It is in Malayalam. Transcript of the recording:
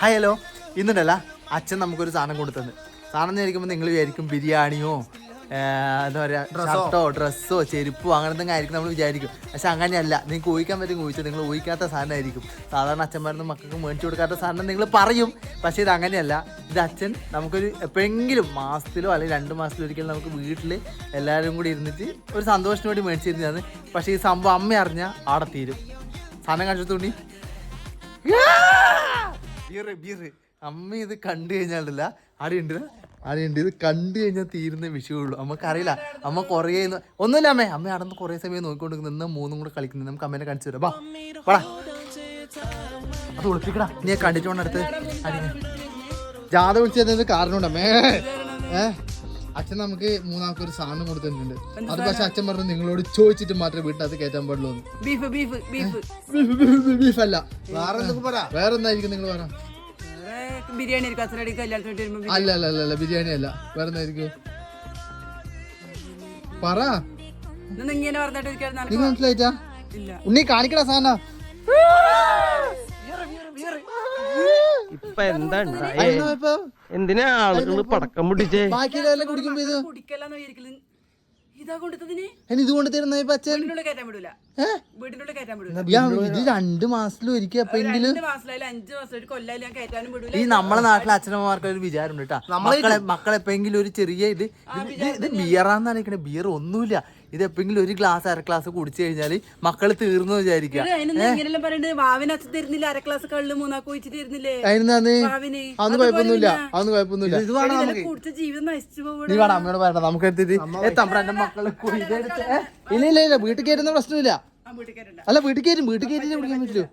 ഹായ് ഹലോ, ഇന്നുണ്ടല്ല അച്ഛൻ നമുക്കൊരു സാധനം കൊടുത്തത്. സാധനം എന്ന് വിചാരിക്കുമ്പോൾ നിങ്ങൾ വിചാരിക്കും ബിരിയാണിയോ എന്താ പറയുക ഷർട്ടോ ഡ്രസ്സോ ചെരുപ്പോ അങ്ങനെ എന്തെങ്കിലും ആയിരിക്കും നമ്മൾ വിചാരിക്കും. പക്ഷെ അങ്ങനെയല്ല. നിങ്ങൾക്ക് ഊഹിക്കാൻ പറ്റും ഊഹിച്ചാൽ നിങ്ങൾ ഊഹിക്കാത്ത സാധനമായിരിക്കും. സാധാരണ അച്ഛന്മാരൊന്നും മക്കൾക്ക് മേടിച്ചു കൊടുക്കാത്ത സാധനം നിങ്ങൾ പറയും. പക്ഷേ ഇത് അങ്ങനെയല്ല. ഇത് അച്ഛൻ നമുക്കൊരു എപ്പോഴെങ്കിലും മാസത്തിലോ അല്ലെങ്കിൽ 2 മാസത്തിലോ ഒരിക്കലും നമുക്ക് വീട്ടിൽ എല്ലാവരും കൂടി ഇരുന്നിട്ട് ഒരു സന്തോഷത്തിന് വേണ്ടി മേടിച്ചു തരുന്നതാണ്. പക്ഷേ ഈ സംഭവം അമ്മ അറിഞ്ഞാൽ ആടെ തീരും. സാധനം കാണിച്ചോണ്ടി ബീറ് അമ്മ ഇത് കണ്ടു കഴിഞ്ഞാലല്ല ആടെയുണ്ട് ഇത് കണ്ടു കഴിഞ്ഞാൽ തീരുന്ന വിഷയമുള്ളൂ. നമുക്കറിയില്ല. അമ്മ കുറേ ഒന്നുമില്ല അമ്മ അടന്ന് കുറേ സമയം നോക്കിക്കൊണ്ടിരിക്കുന്നത്. ഇന്ന് 3 കൂടെ കളിക്കുന്നത്. നമുക്ക് അമ്മേനെ കാണിച്ചു തരാം. വാടാ അത് ഒളിപ്പിക്കടാ. നീ കണ്ടിട്ടോണ്ട് അടുത്ത് ജാഥ വിളിച്ചത് കാരണമുണ്ടമ്മേ. അച്ഛൻ നമുക്ക് 3 ഒരു സാധനം കൊടുത്തിട്ടുണ്ട്. അത് പക്ഷെ അച്ഛൻ പറഞ്ഞു നിങ്ങളോട് ചോദിച്ചിട്ട് മാത്രമേ വീട്ടിനകത്ത് കയറ്റാൻ പാടുള്ളൂ. ബീഫ് അല്ല, വേറെ എന്തായിരിക്കും നിങ്ങൾ പറ. ബിരിയാണി അല്ല അല്ല അല്ല ബിരിയാണി അല്ല, വേറെ എന്തായിരിക്കും പറ. നിങ്ങൾ മനസ്സിലായിട്ടാ ഉണ്ണി കാണിക്കണ സാധന ഇപ്പൊ എന്താ എന്തിനാ ആളുകൾ പടക്കം പൊട്ടിച്ചേ? ബാക്കിയെല്ലാം കുടിക്കുമ്പോ ഇത് ഇത് കൊണ്ട് തരുന്ന അച്ഛൻ ഇത് 2 മാസത്തിലും ഒരിക്കൽ എപ്പോഴെങ്കിലും. ഈ നമ്മളെ നാട്ടിലെ അച്ഛനമ്മമാർക്ക് ഒരു വിചാരം ഉണ്ട് കേട്ടാ. മക്കളെപ്പോഴെങ്കിലും ഒരു ചെറിയ ഇത് ബിയറാന്ന് അറിയിക്കണേ. ബിയർ ഒന്നുമില്ല. ഇത് എപ്പോഴെങ്കിലും ഒരു ഗ്ലാസ് 1/2 ഗ്ലാസ് കുടിച്ചു കഴിഞ്ഞാല് മക്കള് തീർന്നു വിചാരിക്കുക. അതൊന്നും കുഴപ്പമൊന്നുമില്ല. അതൊന്നും കുഴപ്പമൊന്നുമില്ല. ഇത് വേണം നമുക്ക്. നീ വേണം അമ്മയോട് പറയണ്ട. നമുക്ക് എടുത്തിട്ട് എന്റെ മക്കളെ ഇല്ല വീട്ടിൽ കയറ്റുന്ന പ്രശ്നമില്ല. അല്ല വീട്ടിൽ കയറ്റിട്ട് കുടിക്കാൻ പറ്റുമോ?